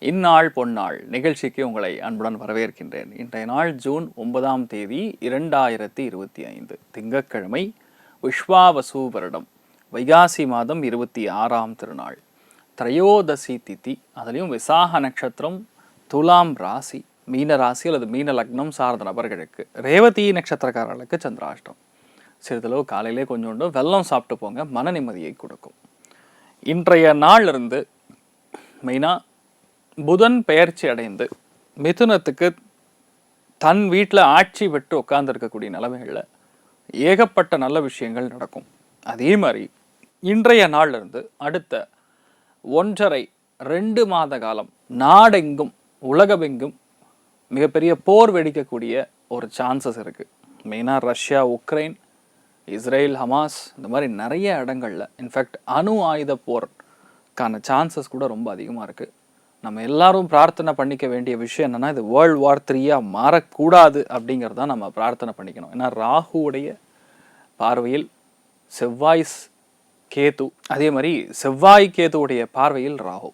இந்நாள் பொன்னாள் நிகழ்ச்சிக்கு உங்களை அன்புடன் வரவேற்கின்றேன். இன்றைய நாள் ஜூன் 9ஆம் தேதி 2025 திங்கட்கிழமை, விஸ்வாவசு வருடம், வைகாசி மாதம் 26ஆம் திருநாள், திரையோதசி திதி. அதுலேயும் விசாக நட்சத்திரம், துலாம் ராசி, மீன ராசி அல்லது மீன லக்னம் சார்ந்த நபர்களுக்கு, ரேவதி நட்சத்திரக்காரர்களுக்கு சந்திராஷ்டம். சிறிதளவு காலையிலே கொஞ்சோண்டு வெல்லம் சாப்பிட்டு போங்க, மன நிம்மதியை கொடுக்கும். இன்றைய நாள் இருந்து மெயினாக புதன் பெயர்ச்சி அடைந்து மிதுனத்துக்கு தன் வீட்டில் ஆட்சி விட்டு உட்கார்ந்துருக்கக்கூடிய நிலைமைகளில் ஏகப்பட்ட நல்ல விஷயங்கள் நடக்கும். அதே மாதிரி இன்றைய நாளிலிருந்து அடுத்த 1.5-2 மாத காலம் நாடெங்கும் உலகமெங்கும் மிகப்பெரிய போர் வெடிக்கக்கூடிய ஒரு சான்சஸ் இருக்குது. மெயினாக ரஷ்யா, உக்ரைன், இஸ்ரேல், ஹமாஸ், இந்த மாதிரி நிறைய இடங்களில் இன்ஃபேக்ட் அணு ஆயுத போருக்கான சான்சஸ் கூட ரொம்ப அதிகமாக இருக்குது. நம்ம எல்லாரும் பிரார்த்தனை பண்ணிக்க வேண்டிய விஷயம் என்னென்னா, இது வேர்ல்டு வார் 3 மாறக்கூடாது அப்படிங்கிறதான் நம்ம பிரார்த்தனை பண்ணிக்கணும். ஏன்னா ராகுவுடைய பார்வையில் செவ்வாய் கேது, அதே மாதிரி செவ்வாய் கேதுவுடைய பார்வையில் ராகு,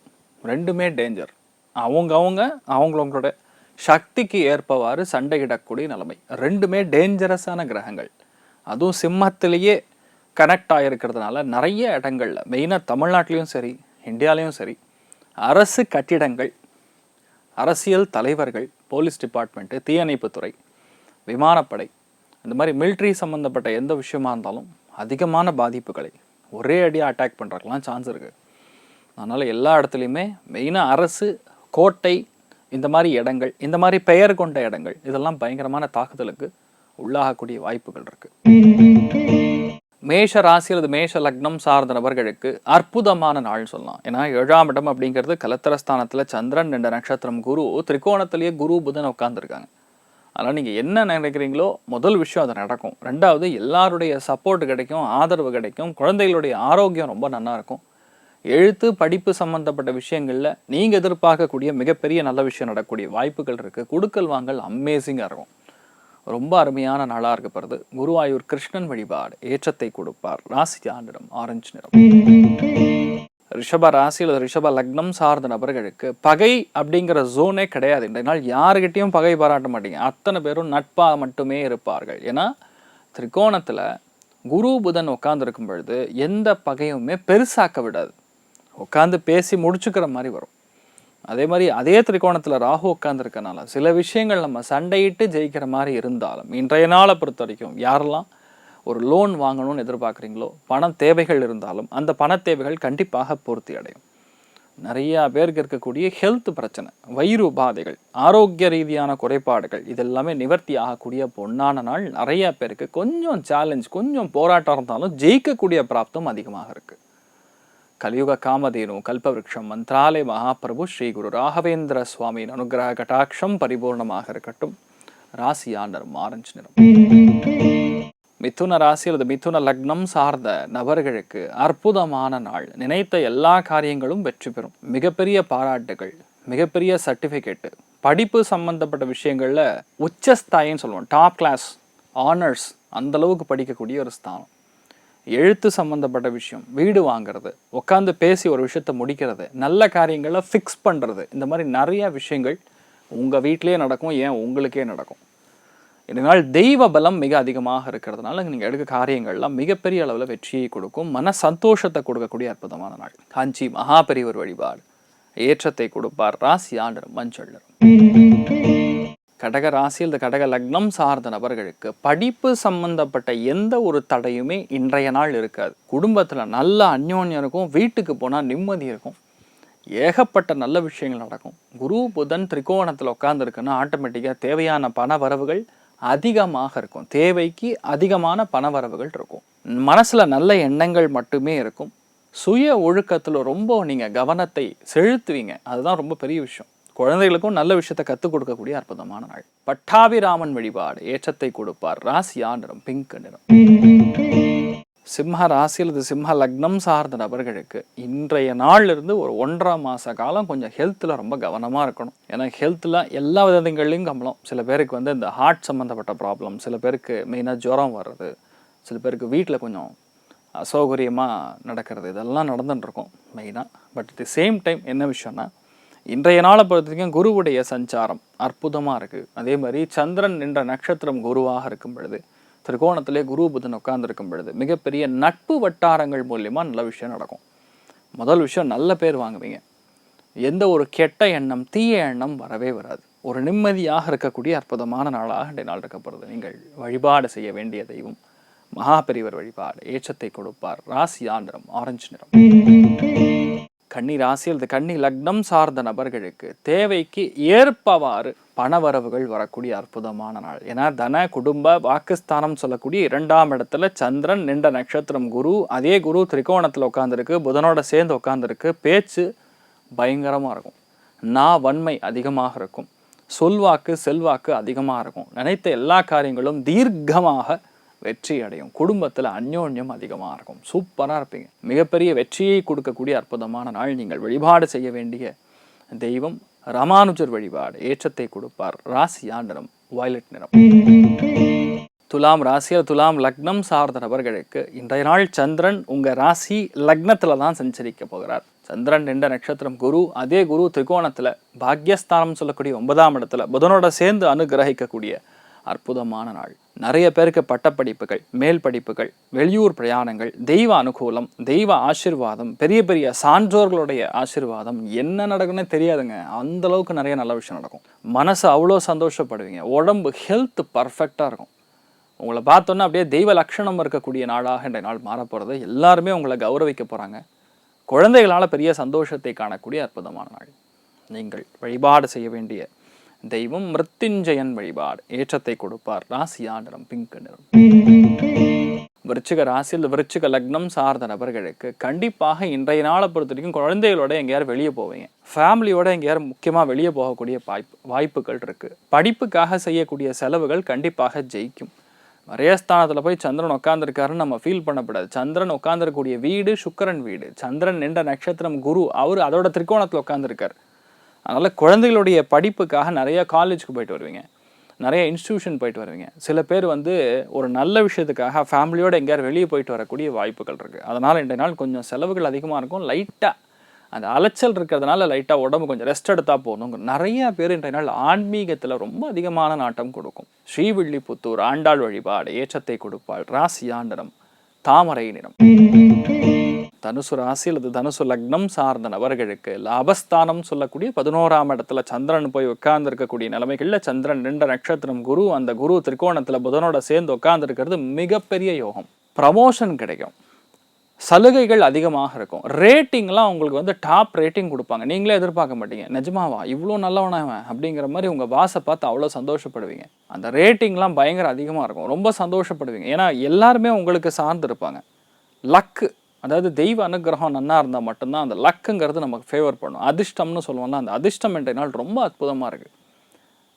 ரெண்டுமே டேஞ்சர். அவங்களோட சக்திக்கு ஏற்பவாறு சண்டையிடக்கூடிய நிலைமை. ரெண்டுமே டேஞ்சரஸான கிரகங்கள். அதுவும் சிம்மத்திலேயே கனெக்ட் ஆகிருக்கிறதுனால நிறைய இடங்களில், மெயினாக தமிழ்நாட்டிலையும் சரி இந்தியாலையும் சரி, அரசு கட்டிடங்கள், அரசியல் தலைவர்கள், போலீஸ் டிபார்ட்மெண்ட்டு, தீயணைப்புத்துறை, விமானப்படை, இந்த மாதிரி மிலிட்ரி சம்மந்தப்பட்ட எந்த விஷயமா இருந்தாலும் அதிகமான பாதிப்புகளை ஒரே அடியாக அட்டாக் பண்ணுறதுக்கெலாம் சான்ஸ் இருக்குது. அதனால் எல்லா இடத்துலையுமே மெயினாக அரசு, கோட்டை, இந்த மாதிரி இடங்கள், இந்த மாதிரி பெயர் கொண்ட இடங்கள், இதெல்லாம் பயங்கரமான தாக்குதலுக்கு உள்ளாகக்கூடிய வாய்ப்புகள் இருக்குது. மேஷ ராசி அல்லது மேஷ லக்னம் சார்ந்த நபர்களுக்கு அற்புதமான நாள் சொல்லலாம். ஏன்னா 7ஆம் இடம் அப்படிங்கிறது கலத்திரஸ்தானத்தில் சந்திரன், 2 நட்சத்திரம், குரு, திரிகோணத்திலேயே குரு புதன் உட்காந்துருக்காங்க. அதனால் நீங்கள் என்ன நினைக்கிறீங்களோ முதல் விஷயம் அது நடக்கும். 2வது, எல்லாருடைய சப்போர்ட் கிடைக்கும், ஆதரவு கிடைக்கும், குழந்தைகளுடைய ஆரோக்கியம் ரொம்ப நல்லா இருக்கும். எழுத்து, படிப்பு சம்மந்தப்பட்ட விஷயங்களில் நீங்கள் எதிர்பார்க்கக்கூடிய மிகப்பெரிய நல்ல விஷயம் நடக்கக்கூடிய வாய்ப்புகள் இருக்குது. குடுக்கல் வாங்கல் அமேசிங்காக இருக்கும். ரொம்ப அருமையான நாளாக இருக்கப்படுது. குருவாயூர் கிருஷ்ணன் வழிபாடு ஏற்றத்தை கொடுப்பார். ராசி ஆண்டிடம் ஆரஞ்சு நிறம். ரிஷப ராசி அல்லது ரிஷப லக்னம் சார்ந்த நபர்களுக்கு பகை அப்படிங்கிற ஜோனே கிடையாது. இன்றைய நாள் யாருக்கிட்டையும் பகை பாராட்ட மாட்டீங்க. அத்தனை பேரும் நட்பாக மட்டுமே இருப்பார்கள். ஏன்னா திரிகோணத்தில் குரு புதன் உட்கார்ந்துருக்கும் பொழுது எந்த பகையுமே பெருசாக்க விடாது. உட்காந்து பேசி முடிச்சுக்கிற மாதிரி வரும். அதே மாதிரி அதே திரிகோணத்தில் ராகு உட்காந்துருக்கனால சில விஷயங்கள் நம்ம சண்டையிட்டு ஜெயிக்கிற மாதிரி இருந்தாலும், இன்றைய நாளை பொறுத்த வரைக்கும் யாரெல்லாம் ஒரு லோன் வாங்கணும்னு எதிர்பார்க்குறீங்களோ, பண தேவைகள் இருந்தாலும் அந்த பண தேவைகள் கண்டிப்பாக பூர்த்தி அடையும். நிறையா பேருக்கு இருக்கக்கூடிய ஹெல்த் பிரச்சனை, வயிறு உபாதைகள், ஆரோக்கிய ரீதியான குறைபாடுகள், இதெல்லாமே நிவர்த்தி ஆகக்கூடிய பொன்னான நாள். நிறையா பேருக்கு கொஞ்சம் சேலஞ்ச், கொஞ்சம் போராட்டம் இருந்தாலும் ஜெயிக்கக்கூடிய பிராப்தம் அதிகமாக இருக்குது. கலியுக காமதேனு கல்பவருஷம் மந்த்ராலய மகாபிரபு ஸ்ரீ குரு ராகவேந்திர சுவாமியின் அனுகிரக கட்டாட்சம் பரிபூர்ணமாக இருக்கட்டும். ராசி ஆண்டரும் ஆரஞ்சு நிறம். மிதுன ராசி அல்லது மிதுன லக்னம் சார்ந்த நபர்களுக்கு அற்புதமான நாள். நினைத்த எல்லா காரியங்களும் வெற்றி பெறும். மிகப்பெரிய பாராட்டுகள், மிகப்பெரிய சர்டிஃபிகேட்டு, படிப்பு சம்பந்தப்பட்ட விஷயங்களில் உச்சஸ்தாயின்னு சொல்லுவோம், டாப் கிளாஸ் ஆனர்ஸ், அந்தளவுக்கு படிக்கக்கூடிய ஒரு ஸ்தானம். எழுத்து சம்மந்தப்பட்ட விஷயம், வீடு வாங்கிறது, உட்காந்து பேசி ஒரு விஷயத்தை முடிக்கிறது, நல்ல காரியங்களை ஃபிக்ஸ் பண்ணுறது, இந்த மாதிரி நிறையா விஷயங்கள் உங்கள் வீட்டிலே நடக்கும். ஏன் உங்களுக்கே நடக்கும். இதனால் தெய்வ பலம் மிக அதிகமாக இருக்கிறதுனால நீங்கள் எடுக்க காரியங்கள்லாம் மிகப்பெரிய அளவில் வெற்றியை கொடுக்கும். மன சந்தோஷத்தை கொடுக்கக்கூடிய அற்புதமான நாள். காஞ்சி மகாபெரிவர் வழிபாடு ஏற்றத்தை கொடுப்பார். ராசி ஆண்டர் மஞ்சள். கடக ராசி அல்லது கடக லக்னம் சார்ந்த நபர்களுக்கு படிப்பு சம்பந்தப்பட்ட எந்த ஒரு தடையுமே இன்றைய நாள் இருக்காது. குடும்பத்தில் நல்ல அந்யோன்யம் இருக்கும். வீட்டுக்கு போனால் நிம்மதி இருக்கும். ஏகப்பட்ட நல்ல விஷயங்கள் நடக்கும். குரு புதன் திரிகோணத்தில் உட்கார்ந்துருக்குன்னா ஆட்டோமேட்டிக்காக தேவையான பண வரவுகள் அதிகமாக இருக்கும். தேவைக்கு அதிகமான பண வரவுகள் இருக்கும். மனசில் நல்ல எண்ணங்கள் மட்டுமே இருக்கும். சுய ஒழுக்கத்தில் ரொம்ப நீங்கள் கவனத்தை செலுத்துவீங்க. அதுதான் ரொம்ப பெரிய விஷயம். குழந்தைகளுக்கும் நல்ல விஷயத்தை கற்றுக் கொடுக்கக்கூடிய அற்புதமான நாள். பட்டாபிராமன் வழிபாடு ஏற்றத்தை கொடுப்பார். ராசி நிறம் பிங்க் நிறம். சிம்ம ராசி அல்லது சிம்ம லக்னம் சார்ந்த நபர்களுக்கு இன்றைய நாளிலிருந்து ஒரு 1.5 மாத காலம் கொஞ்சம் ஹெல்த்தில் ரொம்ப கவனமாக இருக்கணும். ஏன்னா ஹெல்த்தில் எல்லா விதங்கள்லையும் கம்பளம். சில பேருக்கு இந்த ஹார்ட் சம்மந்தப்பட்ட ப்ராப்ளம், சில பேருக்கு மெயினாக ஜுரம் வர்றது, சில பேருக்கு வீட்டில் கொஞ்சம் அசௌகரியமாக நடக்கிறது, இதெல்லாம் நடந்துட்டுருக்கோம் மெயினாக. But at the same time என்ன விஷயம்னா, இன்றைய நாளை பொறுத்த வரைக்கும் குருவுடைய சஞ்சாரம் அற்புதமாக இருக்குது. அதே மாதிரி சந்திரன் என்ற நட்சத்திரம் குருவாக இருக்கும் பொழுது, திரிகோணத்திலே குரு புதன் உட்கார்ந்துருக்கும் பொழுது மிகப்பெரிய நட்பு வட்டாரங்கள் மூலியமாக நல்ல விஷயம் நடக்கும். முதல் விஷயம், நல்ல பேர் வாங்குவீங்க. எந்த ஒரு கெட்ட எண்ணம், தீய எண்ணம் வரவே வராது. ஒரு நிம்மதியாக இருக்கக்கூடிய அற்புதமான நாளாக இன்றைய நாள் இருக்கப்படுது. நீங்கள் வழிபாடு செய்ய வேண்டிய தெய்வம் மகாபெரிவர் வழிபாடு. ஏற்றத்தை கொடுப்பார். ராசி நிறம் ஆரஞ்சு நிறம். கன்னி ராசி அல்லது கன்னி லக்னம் சார்ந்த நபர்களுக்கு தேவைக்கு ஏற்பவாறு பணவரவுகள் வரக்கூடிய அற்புதமான நாள். ஏன்னா தன குடும்ப வாக்குஸ்தானம் சொல்லக்கூடிய 2ஆம் இடத்துல சந்திரன் நின்ற நட்சத்திரம் குரு. அதே குரு திரிகோணத்தில் உட்காந்துருக்கு, புதனோட சேர்ந்து உட்காந்துருக்கு. பேச்சு பயங்கரமாக இருக்கும். வன்மை அதிகமாக இருக்கும். சொல்வாக்கு செல்வாக்கு அதிகமாக இருக்கும். நினைத்த எல்லா காரியங்களும் தீர்க்கமாக வெற்றி அடையும். குடும்பத்தில் அந்யோன்யம் அதிகமாக இருக்கும். சூப்பராக இருப்பீங்க. மிகப்பெரிய வெற்றியை கொடுக்கக்கூடிய அற்புதமான நாள். நீங்கள் வழிபாடு செய்ய வேண்டிய தெய்வம் ராமானுஜர் வழிபாடு. ஏற்றத்தை கொடுப்பார். ராசி நிறம் வயலட் நிறம். துலாம் ராசியில் துலாம் லக்னம் சார்ந்த நபர்களுக்கு இன்றைய நாள் சந்திரன் உங்கள் ராசி லக்னத்தில் தான் சஞ்சரிக்க போகிறார். சந்திரன் என்ற நட்சத்திரம் குரு. அதே குரு திரிகோணத்தில் பாக்யஸ்தானம் சொல்லக்கூடிய 9ஆம் இடத்துல புதனோட சேர்ந்து அனுகிரகிக்கக்கூடிய அற்புதமான நாள். நிறைய பேருக்கு பட்டப்படிப்புகள், மேல் படிப்புகள், வெளியூர் பிரயாணங்கள், தெய்வ அனுகூலம், தெய்வ ஆசீர்வாதம், பெரிய பெரிய சான்றோர்களுடைய ஆசீர்வாதம், என்ன நடக்குன்னு தெரியாதுங்க. அந்த அளவுக்கு நிறைய நல்ல விஷயம் நடக்கும். மனசு அவ்வளோ சந்தோஷப்படுவீங்க. உடம்பு ஹெல்த் பர்ஃபெக்டாக இருக்கும். உங்களை பார்த்தோன்னா அப்படியே தெய்வ லட்சணம் இருக்கக்கூடிய நாளாக இன்றைய நாள் மாறப்போகிறது. எல்லாருமே உங்களை கௌரவிக்க போகிறாங்க. குழந்தைகளால் பெரிய சந்தோஷத்தை காணக்கூடிய அற்புதமான நாள். நீங்கள் வழிபாடு செய்ய வேண்டிய தெய்வம் மிருத்யுஞ்சயன் வழிபாடு. ஏற்றத்தை கொடுப்பார். ராசி நிறம் பிங்க் நிறம். விருச்சிக ராசியில் விருச்சிக லக்னம் சார்ந்த நபர்களுக்கு கண்டிப்பாக இன்றைய நாளை பொறுத்த வரைக்கும் குழந்தைகளோட எங்கேயாரும் வெளியே போவீங்க. ஃபேமிலியோட எங்கேயாரும் முக்கியமாக வெளியே போகக்கூடிய வாய்ப்புகள் இருக்குது. படிப்புக்காக செய்யக்கூடிய செலவுகள் கண்டிப்பாக ஜெயிக்கும். மறையஸ்தானத்தில் போய் சந்திரன் உட்காந்துருக்காருன்னு நம்ம ஃபீல் பண்ணக்கூடாது. சந்திரன் உட்காந்துருக்கக்கூடிய வீடு சுக்கிரன் வீடு. சந்திரன் என்ற நட்சத்திரம் குரு. அவர் அதோட திரிகோணத்தில் உட்காந்துருக்கார். அதனால் குழந்தைகளுடைய படிப்புக்காக நிறைய காலேஜுக்கு போயிட்டு வருவீங்க, நிறைய இன்ஸ்டியூஷன் போயிட்டு வருவீங்க. சில பேர் ஒரு நல்ல விஷயத்துக்காக ஃபேமிலியோடு எங்கேயாரும் வெளியே போயிட்டு வரக்கூடிய வாய்ப்புகள் இருக்குது. அதனால் இன்றைய நாள் கொஞ்சம் செலவுகள் அதிகமாக இருக்கும். லைட்டாக அந்த அலைச்சல் இருக்கிறதுனால லைட்டாக உடம்பு கொஞ்சம் ரெஸ்ட் எடுத்தால் போகணும். நிறைய பேர் இன்றைய நாள் ஆன்மீகத்தில் ரொம்ப அதிகமான நாட்டம் கொடுக்கும். ஸ்ரீவில்லிபுத்தூர் ஆண்டாள் வழிபாடு. ஏற்றத்தை கொடுப்பாள். ராசி நிறம் தாமரை நிறம். தனுசு ராசி அல்லது தனுசு லக்னம் சார்ந்த நபர்களுக்கு லாபஸ்தானம் சொல்லக்கூடிய 11ஆம் இடத்துல சந்திரன் போய் உட்கார்ந்துருக்கக்கூடிய நிலைமைகளில் சந்திரன் நின்ற நட்சத்திரம் குரு. அந்த குரு திரிகோணத்தில் புதனோட சேர்ந்து உட்கார்ந்துருக்கிறது மிகப்பெரிய யோகம். ப்ரமோஷன் கிடைக்கும். சலுகைகள் அதிகமாக இருக்கும். ரேட்டிங்லாம் உங்களுக்கு டாப் ரேட்டிங் கொடுப்பாங்க. நீங்களே எதிர்பார்க்க மாட்டீங்க. நிஜமாவா இவ்வளோ நல்லவனவன் அப்படிங்கிற மாதிரி உங்கள் பாஸை பார்த்து அவ்வளோ சந்தோஷப்படுவீங்க. அந்த ரேட்டிங்லாம் பயங்கர அதிகமாக இருக்கும். ரொம்ப சந்தோஷப்படுவீங்க. ஏன்னா எல்லாருமே உங்களுக்கு சார்ந்து இருப்பாங்க. லக்கு, அதாவது தெய்வ அனுகிரகம் நன்னா இருந்தால் மட்டும்தான் அந்த லக்குங்கிறது நமக்கு ஃபேவர் பண்ணும். அதிர்ஷ்டம்னு சொல்லுவோம்னா அந்த அதிர்ஷ்டம் என்ற நாள் ரொம்ப அற்புதமாக இருக்குது.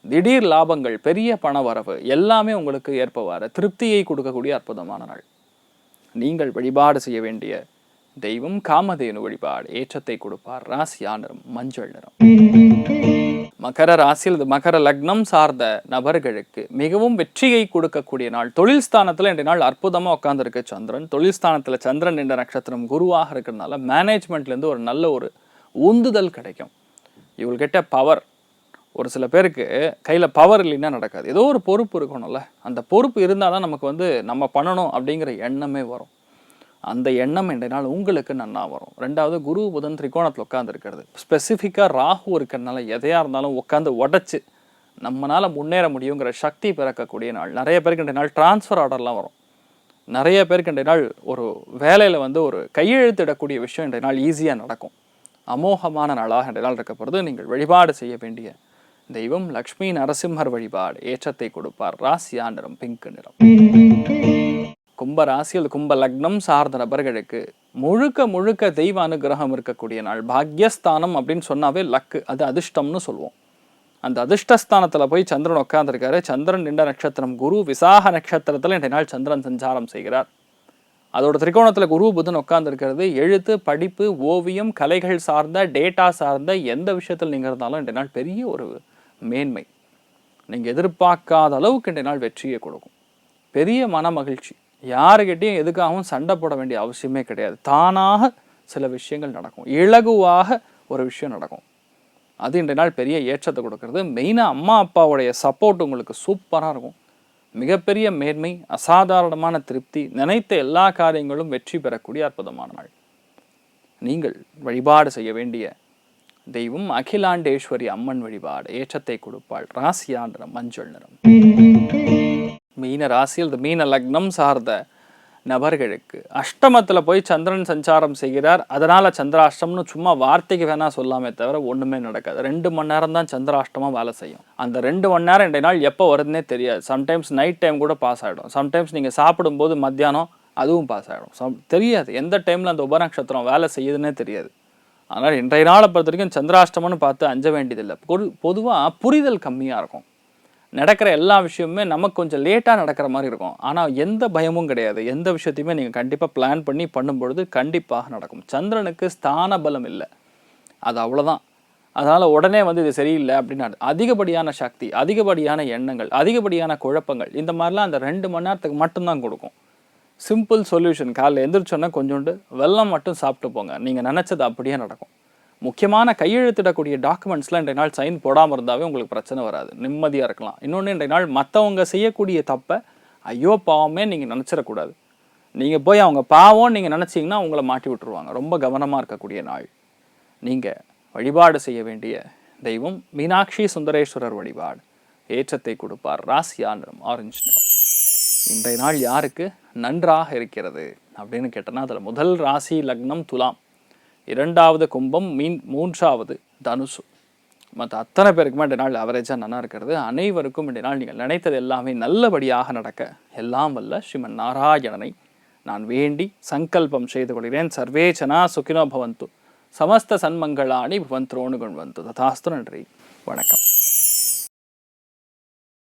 திடீர் லாபங்கள், பெரிய பண வரவு எல்லாமே உங்களுக்கு ஏற்பவாறு திருப்தியை கொடுக்கக்கூடிய அற்புதமான நாள். நீங்கள் வழிபாடு செய்ய வேண்டிய தெய்வம் காமதேனு வழிபாடு. ஏற்றத்தை கொடுப்பார். ராசி நிறம் மஞ்சள் நிறம். மகர ராசியில் மகர லக்னம் சார்ந்த நபர்களுக்கு மிகவும் வெற்றியை கொடுக்கக்கூடிய நாள். தொழில் ஸ்தானத்தில் இன்றைய நாள் அற்புதமாக உட்காந்துருக்கு சந்திரன். தொழில் ஸ்தானத்தில் சந்திரன் என்ற நட்சத்திரம் குருவாக இருக்கிறதுனால மேனேஜ்மெண்ட்லேருந்து ஒரு நல்ல ஒரு உந்துதல் கிடைக்கும். இவள்கிட்ட பவர். ஒரு சில பேருக்கு கையில் பவர் இல்லைன்னா நடக்காது. ஏதோ ஒரு பொறுப்பு இருக்கணும்ல. அந்த பொறுப்பு இருந்தால் தான் நமக்கு நம்ம பண்ணணும் அப்படிங்கிற எண்ணமே வரும். அந்த எண்ணம் இன்றைய நாள் உங்களுக்கு நன்னா வரும். 2வது குரு புதன் திரிகோணத்தில் உட்காந்துருக்கிறது. ஸ்பெசிஃபிக்காக ராகு இருக்கிறதுனால எதையாக இருந்தாலும் உட்காந்து உடச்சி நம்மளால் முன்னேற முடியுங்கிற சக்தி பிறக்கக்கூடிய நாள். நிறைய பேருக்கு இன்றைய நாள் டிரான்ஸ்ஃபர் ஆர்டர்லாம் வரும். நிறைய பேருக்கு இன்றைய நாள் ஒரு வேலையில் ஒரு கையெழுத்திடக்கூடிய விஷயம் இன்றைய நாள் ஈஸியாக நடக்கும். அமோகமான நாளாக இன்றைய நாள் இருக்கப்படுறது. நீங்கள் வழிபாடு செய்ய வேண்டிய தெய்வம் லக்ஷ்மி நரசிம்மர் வழிபாடு. ஏற்றத்தை கொடுப்பார். ராசி நிறம் பிங்க் நிறம். கும்ப ராசியில் கும்ப லக்னம் சார்ந்த நபர்களுக்கு முழுக்க முழுக்க தெய்வ அனுகிரகம் இருக்கக்கூடிய நாள். பாக்யஸ்தானம் அப்படின்னு சொன்னாவே லக்கு, அது அதிர்ஷ்டம்னு சொல்லுவோம். அந்த அதிர்ஷ்டஸ்தானத்தில் போய் சந்திரன் உட்காந்துருக்காரு. சந்திரன் நின்ற நட்சத்திரம் குரு. விசாக நட்சத்திரத்தில் இன்றைய நாள் சந்திரன் சஞ்சாரம் செய்கிறார். அதோட திரிகோணத்தில் குரு புதன் உட்காந்துருக்கிறது. எழுத்து, படிப்பு, ஓவியம், கலைகள் சார்ந்த டேட்டா சார்ந்த எந்த விஷயத்தில் நீங்கள் இருந்தாலும் இன்றைய நாள் பெரிய ஒரு மேன்மை. நீங்கள் எதிர்பார்க்காத அளவுக்கு இன்றைய நாள் வெற்றியை கொடுக்கும். பெரிய மன மகிழ்ச்சி. யாருக்கிட்டையும் எதுக்காகவும் சண்டை போட வேண்டிய அவசியமே கிடையாது. தானாக சில விஷயங்கள் நடக்கும். இலகுவாக ஒரு விஷயம் நடக்கும். அது இன்றைய நாள் பெரிய ஏற்றத்தை கொடுக்கறது. மெயினாக அம்மா அப்பாவுடைய சப்போர்ட் உங்களுக்கு சூப்பராக இருக்கும். மிகப்பெரிய மேன்மை, அசாதாரணமான திருப்தி, நினைத்த எல்லா காரியங்களும் வெற்றி பெறக்கூடிய அற்புதமான நாள். நீங்கள் வழிபாடு செய்ய வேண்டிய தெய்வம் அகிலாண்டேஸ்வரி அம்மன் வழிபாடு. ஏற்றத்தை கொடுப்பாள். ராசியா நிறம் மஞ்சள் நிறம். மீன ராசியில் மீன லக்னம் சார்ந்த நபர்களுக்கு அஷ்டமத்தில் போய் சந்திரன் சஞ்சாரம் செய்கிறார். அதனால் சந்திராஷ்டம்னு சும்மா வார்த்தைக்கு வேணால் சொல்லாமே தவிர ஒன்றுமே நடக்காது. 2 மணி நேரம் தான் சந்திராஷ்டமாக வேலை செய்யும். அந்த 2 மணி நேரம் இன்றைய நாள் எப்போ வருதுன்னே தெரியாது. சம்டைம்ஸ் நைட் டைம் கூட பாஸ் ஆகிடும். சம்டைம்ஸ் நீங்கள் சாப்பிடும்போது மத்தியானம் அதுவும் பாஸ் ஆகிடும். தெரியாது எந்த டைமில் அந்த உபநட்சத்திரம் வேலை செய்யுதுன்னே தெரியாது. அதனால் இன்றைய நாளை பொறுத்த வரைக்கும் சந்திராஷ்டமம்னு பார்த்து அஞ்ச வேண்டியதில்லை. பொதுவாக புரிதல் கம்மியாக இருக்கும். நடக்கிற எல்லா விஷயமுமே நமக்கு கொஞ்சம் லேட்டாக நடக்கிற மாதிரி இருக்கும். ஆனால் எந்த பயமும் கிடையாது. எந்த விஷயத்தையுமே நீங்கள் கண்டிப்பாக பிளான் பண்ணி பண்ணும்பொழுது கண்டிப்பாக நடக்கும். சந்திரனுக்கு ஸ்தான பலம் இல்லை, அது அவ்வளோதான். அதனால் உடனே இது சரியில்லை அப்படின்னா அதிகப்படியான சக்தி, அதிகப்படியான எண்ணங்கள், அதிகப்படியான குழப்பங்கள், இந்த மாதிரிலாம் அந்த 2 மணி நேரத்துக்கு மட்டும்தான் கொடுக்கும். சிம்பிள் சொல்யூஷன், காலையில் எந்திரிச்சோன்னா கொஞ்சோண்டு வெல்லம் மட்டும் சாப்பிட்டு போங்க, நீங்கள் நினச்சது அப்படியே நடக்கும். முக்கியமான கையெழுத்திடக்கூடிய டாக்குமெண்ட்ஸ்லாம் இன்றைய நாள் சைன் போடாமல் இருந்தாவே உங்களுக்கு பிரச்சனை வராது, நிம்மதியாக இருக்கலாம். இன்னொன்று, இன்றைய நாள் மற்றவங்க செய்யக்கூடிய தப்பை ஐயோ பாவமே நீங்கள் நினச்சிடக்கூடாது. நீங்கள் போய் அவங்க பாவம் நீங்கள் நினச்சிங்கன்னா உங்களை மாட்டி விட்டுருவாங்க. ரொம்ப கவனமாக இருக்கக்கூடிய நாள். நீங்கள் வழிபாடு செய்ய வேண்டிய தெய்வம் மீனாட்சி சுந்தரேஸ்வரர் வழிபாடு. ஏற்றத்தை கொடுப்பார். ராசியா நிறம் ஆரஞ்சு நிறம். இன்றைய நாள் யாருக்கு நன்றாக இருக்கிறது அப்படின்னு கேட்டோன்னா அதில் முதல் ராசி லக்னம் துலாம், 2வது கும்பம், 3வது தனுசு. மற்ற அத்தனை பேருக்குமே இந்த நாள் அவரேஜாக நல்லா இருக்கிறது. அனைவருக்கும் இந்த நாள் நீங்கள் நினைத்தது எல்லாமே நல்லபடியாக நடக்க எல்லாம் வல்ல ஸ்ரீமன் நாராயணனை நான் வேண்டி சங்கல்பம் செய்து கொள்கிறேன். சர்வே ஜனா சுகினோ பவந்து, சமஸ்த சன்மங்களாணி பவந்த்ரோணு கொண்டு வந்து ததாஸ்து. நன்றி, வணக்கம்.